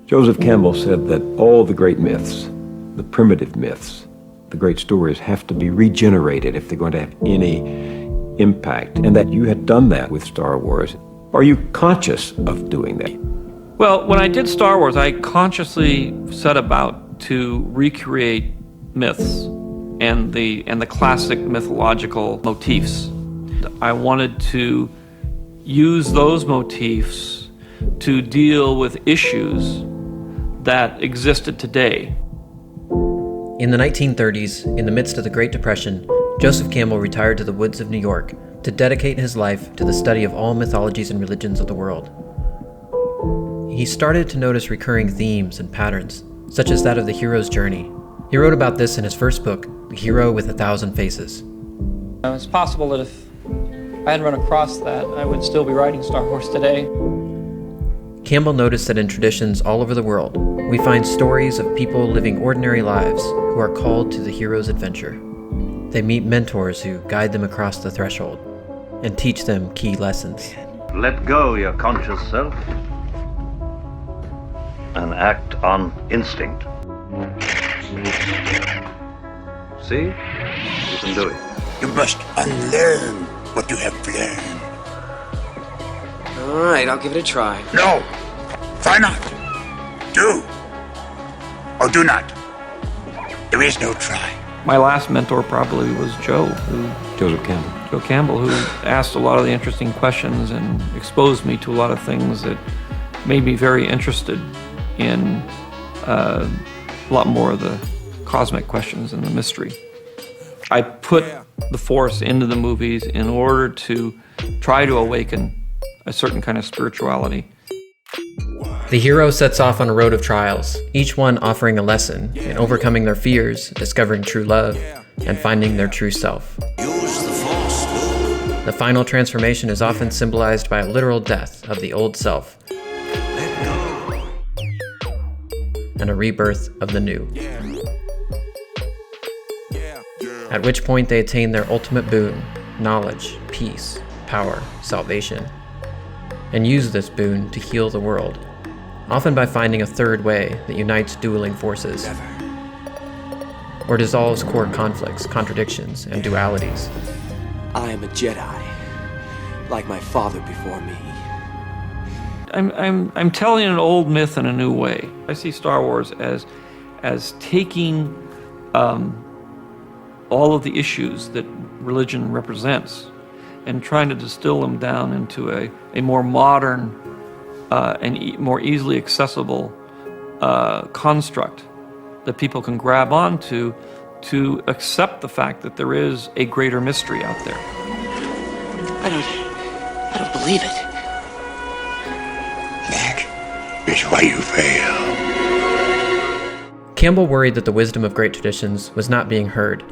Joseph Campbell said that all the great myths, the primitive myths, the great stories have to be regenerated if they're going to have any impact, and that you had done that with Star Wars. Are you conscious of doing that? Well, when I did Star Wars, I consciously set about to recreate myths and the classic mythological motifs. I wanted to use those motifs to deal with issues that existed today. In the 1930s, in the midst of the Great Depression, Joseph Campbell retired to the woods of New York to dedicate his life to the study of all mythologies and religions of the world. He started to notice recurring themes and patterns, such as that of the hero's journey. He wrote about this in his first book, The Hero with 1,000 Faces. It's possible that if I hadn't run across that, I would still be writing Star Wars today. Campbell noticed that in traditions all over the world, we find stories of people living ordinary lives who are called to the hero's adventure. They meet mentors who guide them across the threshold and teach them key lessons. Let go your conscious self and act on instinct. See? You can do it. You must unlearn what you have learned. All right, I'll give it a try. No! Try not. Do. Or do not. There is no try. My last mentor probably was Joseph Campbell. Joe Campbell, who asked a lot of the interesting questions and exposed me to a lot of things that made me very interested in a lot more of the cosmic questions and the mystery. I put the Force into the movies in order to try to awaken a certain kind of spirituality. The hero sets off on a road of trials, each one offering a lesson in overcoming their fears, discovering true love, and finding their true self. The final transformation is often symbolized by a literal death of the old self and a rebirth of the new. At which point they attain their ultimate boon, knowledge, peace, power, salvation, and use this boon to heal the world, often by finding a third way that unites dueling forces, or dissolves core conflicts, contradictions, and dualities. I am a Jedi, like my father before me. I'm telling an old myth in a new way. I see Star Wars as taking all of the issues that religion represents and trying to distill them down into a more modern and more easily accessible construct that people can grab onto to accept the fact that there is a greater mystery out there. I don't believe it. That is why you fail. Campbell worried that the wisdom of great traditions was not being heard.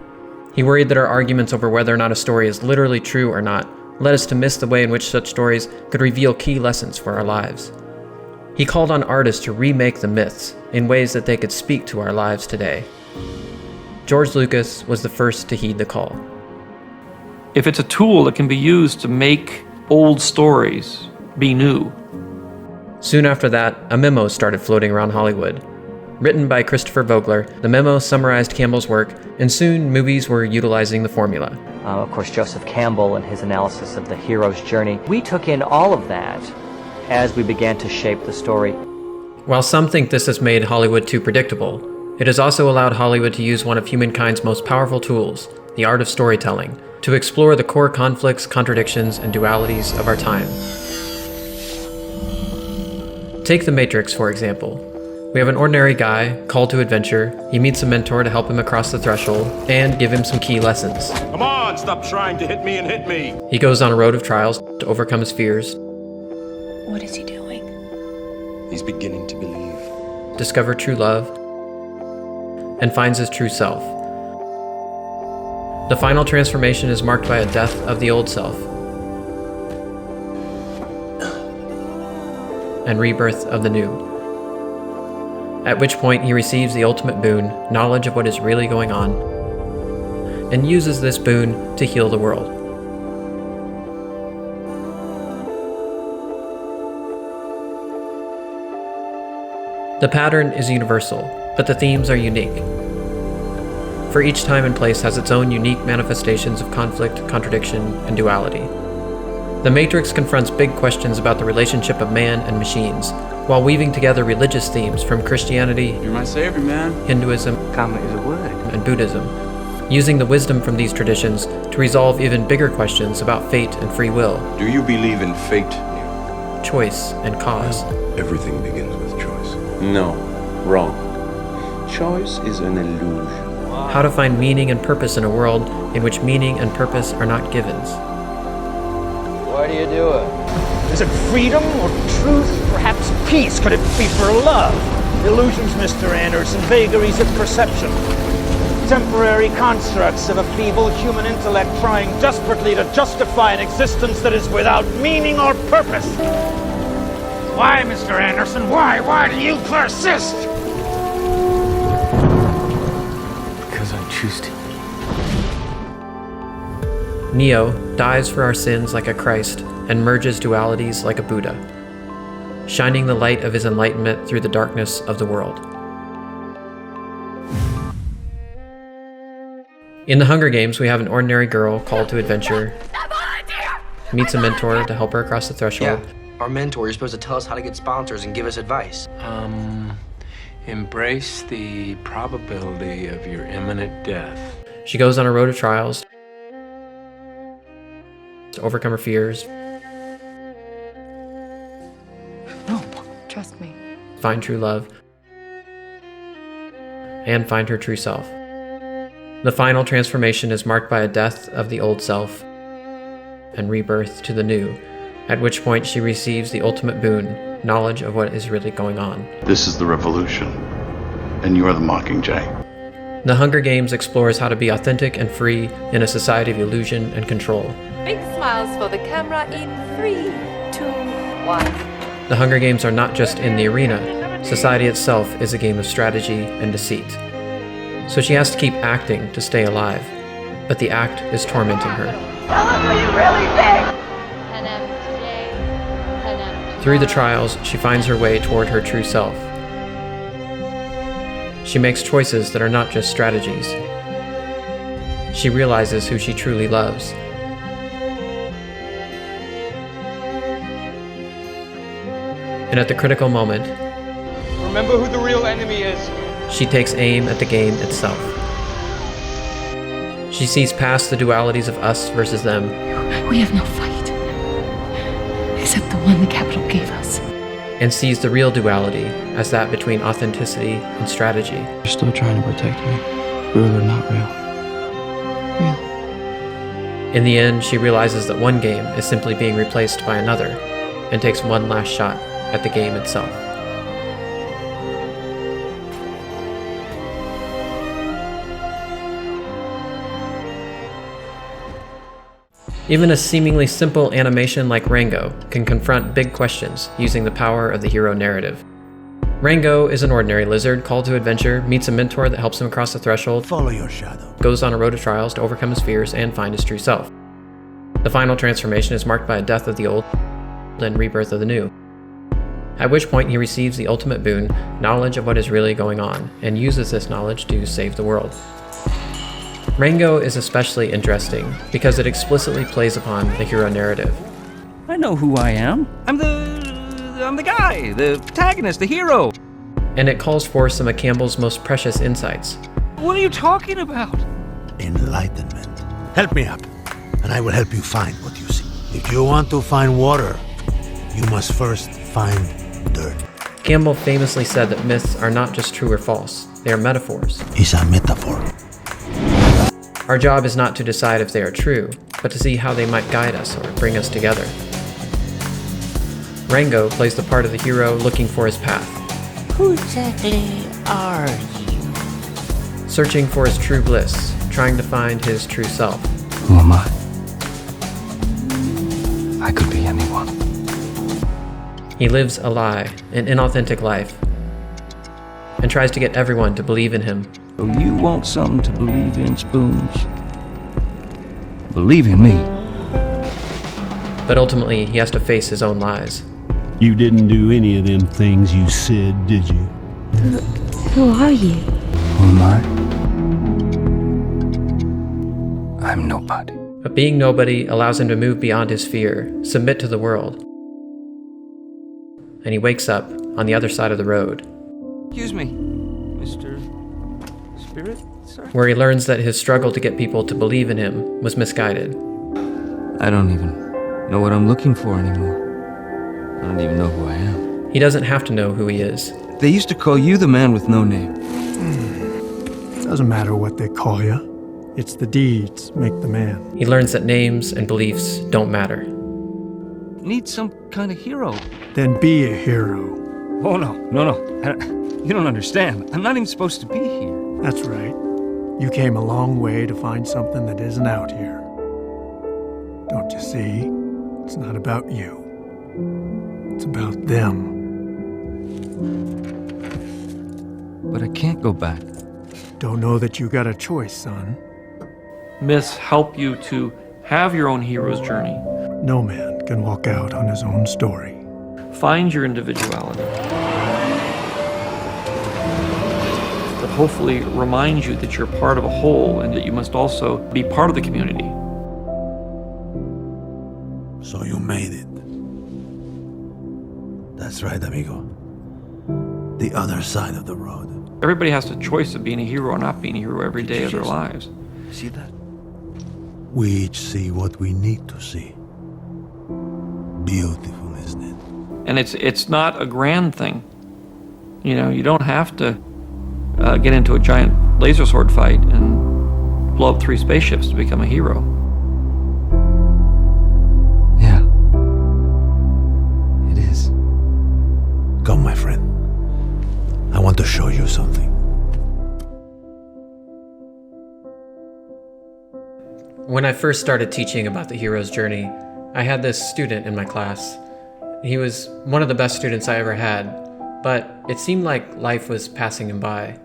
He worried that our arguments over whether or not a story is literally true or not led us to miss the way in which such stories could reveal key lessons for our lives. He called on artists to remake the myths in ways that they could speak to our lives today. George Lucas was the first to heed the call. If it's a tool that can be used to make old stories be new. Soon after that, a memo started floating around Hollywood. Written by Christopher Vogler, the memo summarized Campbell's work, and soon movies were utilizing the formula. Of course, Joseph Campbell and his analysis of the hero's journey. We took in all of that as we began to shape the story. While some think this has made Hollywood too predictable, it has also allowed Hollywood to use one of humankind's most powerful tools, the art of storytelling, to explore the core conflicts, contradictions, and dualities of our time. Take The Matrix, for example. We have an ordinary guy called to adventure. He meets a mentor to help him across the threshold and give him some key lessons. Come on, stop trying to hit me and hit me. He goes on a road of trials to overcome his fears. What is he doing? He's beginning to believe. Discover true love and finds his true self. The final transformation is marked by a death of the old self and rebirth of the new. At which point he receives the ultimate boon, knowledge of what is really going on, and uses this boon to heal the world. The pattern is universal, but the themes are unique. For each time and place has its own unique manifestations of conflict, contradiction, and duality. The Matrix confronts big questions about the relationship of man and machines, while weaving together religious themes from Christianity, You're my savior, man. Hinduism, Karma is a word. and Buddhism, using the wisdom from these traditions to resolve even bigger questions about fate and free will, Do you believe in fate, Neo? choice and cause. Everything begins with choice. No, wrong. Choice is an illusion. How to find meaning and purpose in a world in which meaning and purpose are not givens. Why do you do it? Is it freedom or truth? Perhaps peace? Could it be for love? Illusions, Mr. Anderson, vagaries of perception. Temporary constructs of a feeble human intellect trying desperately to justify an existence that is without meaning or purpose. Why, Mr. Anderson? Why? Why do you persist? Because I choose to. Neo dies for our sins like a Christ and merges dualities like a Buddha, shining the light of his enlightenment through the darkness of the world. In the Hunger Games, we have an ordinary girl called to adventure, meets a mentor to help her across the threshold. Yeah, our mentor is supposed to tell us how to get sponsors and give us advice. Embrace the probability of your imminent death. She goes on a road of trials to overcome her fears, No, trust me. find true love, and find her true self. The final transformation is marked by a death of the old self and rebirth to the new, at which point she receives the ultimate boon, knowledge of what is really going on. This is the revolution, and you are the Mockingjay. The Hunger Games explores how to be authentic and free in a society of illusion and control. Big smiles for the camera in 3, 2, 1. The Hunger Games are not just in the arena. Society itself is a game of strategy and deceit. So she has to keep acting to stay alive, but the act is tormenting her. Tell us what you really think! Through the trials, she finds her way toward her true self. She makes choices that are not just strategies. She realizes who she truly loves. And at the critical moment, Remember who the real enemy is. she takes aim at the game itself. She sees past the dualities of us versus them. We have no fight. Except the one the Capitol gave us. And sees the real duality as that between authenticity and strategy. You're still trying to protect me. Real or not real? In the end, she realizes that one game is simply being replaced by another, and takes one last shot at the game itself. Even a seemingly simple animation like Rango can confront big questions using the power of the hero narrative. Rango is an ordinary lizard called to adventure, meets a mentor that helps him across the threshold, Follow your shadow. goes on a road of trials to overcome his fears and find his true self. The final transformation is marked by a death of the old and rebirth of the new, at which point he receives the ultimate boon, knowledge of what is really going on, and uses this knowledge to save the world. Rango is especially interesting because it explicitly plays upon the hero narrative. I know who I am. I'm the guy, the protagonist, the hero. And it calls forth some of Campbell's most precious insights. What are you talking about? Enlightenment. Help me up, and I will help you find what you see. If you want to find water, you must first find dirt. Campbell famously said that myths are not just true or false, they are metaphors. It's a metaphor. Our job is not to decide if they are true, but to see how they might guide us or bring us together. Rango plays the part of the hero looking for his path. Who exactly are you? Searching for his true bliss, trying to find his true self. Who am I? I could be anyone. He lives a lie, an inauthentic life, and tries to get everyone to believe in him. So you want something to believe in, Spoons? Believe in me. But ultimately, he has to face his own lies. You didn't do any of them things you said, did you? Who are you? Who am I? I'm nobody. But being nobody allows him to move beyond his fear, submit to the world. And he wakes up on the other side of the road, Excuse me, Mr. Spirit, sir? where he learns that his struggle to get people to believe in him was misguided. I don't even know what I'm looking for anymore. I don't even know who I am. He doesn't have to know who he is. They used to call you the man with no name. Doesn't matter what they call you. It's the deeds make the man. He learns that names and beliefs don't matter. Need some kind of hero. Then be a hero. Oh, no. You don't understand. I'm not even supposed to be here. That's right. You came a long way to find something that isn't out here. Don't you see? It's not about you. It's about them. But I can't go back. Don't know that you got a choice, son. Myths help you to have your own hero's journey. No man can walk out on his own story. Find your individuality. That hopefully reminds you that you're part of a whole and that you must also be part of the community. So you made it. That's right, amigo. The other side of the road. Everybody has a choice of being a hero or not being a hero every day of their lives. See that? We each see what we need to see. Beautiful, isn't it? And it's not a grand thing. You know, you don't have to get into a giant laser sword fight and blow up 3 spaceships to become a hero. Yeah. It is. Come, my friend. I want to show you something. When I first started teaching about the hero's journey, I had this student in my class. He was one of the best students I ever had, but it seemed like life was passing him by.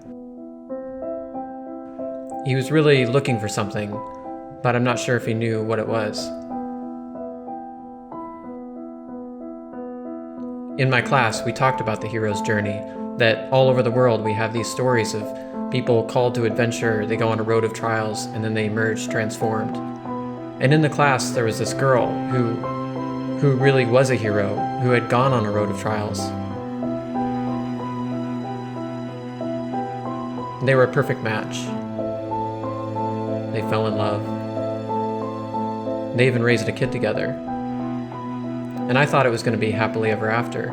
He was really looking for something, but I'm not sure if he knew what it was. In my class, we talked about the hero's journey, that all over the world we have these stories of people called to adventure, they go on a road of trials, and then they emerge transformed. And in the class, there was this girl who really was a hero, who had gone on a road of trials. They were a perfect match. They fell in love. They even raised a kid together. And I thought it was going to be happily ever after.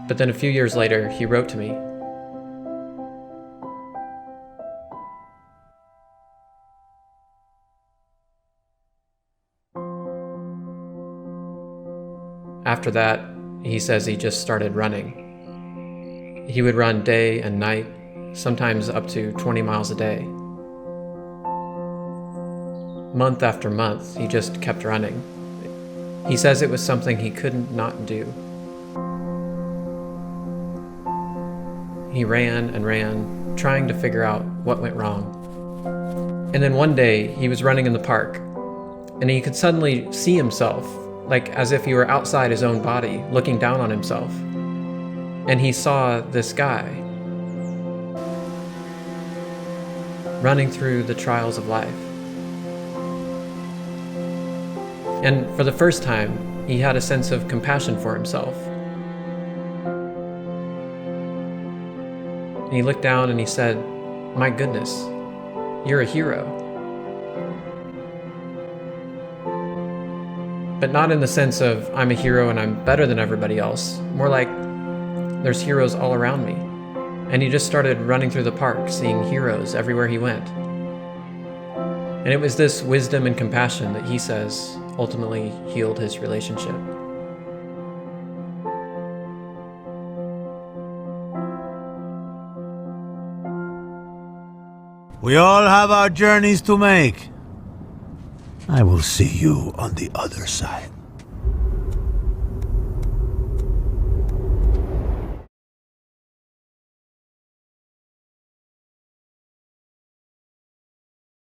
But then a few years later, he wrote to me. After that, he says he just started running. He would run day and night, sometimes up to 20 miles a day. Month after month, he just kept running. He says it was something he couldn't not do. He ran and ran, trying to figure out what went wrong. And then one day, he was running in the park, and he could suddenly see himself, like as if he were outside his own body, looking down on himself. And he saw this guy running through the trials of life. And for the first time, he had a sense of compassion for himself. And he looked down and he said, "My goodness, you're a hero." But not in the sense of, I'm a hero and I'm better than everybody else. More like, there's heroes all around me. And he just started running through the park, seeing heroes everywhere he went. And it was this wisdom and compassion that he says ultimately healed his relationship. We all have our journeys to make. I will see you on the other side.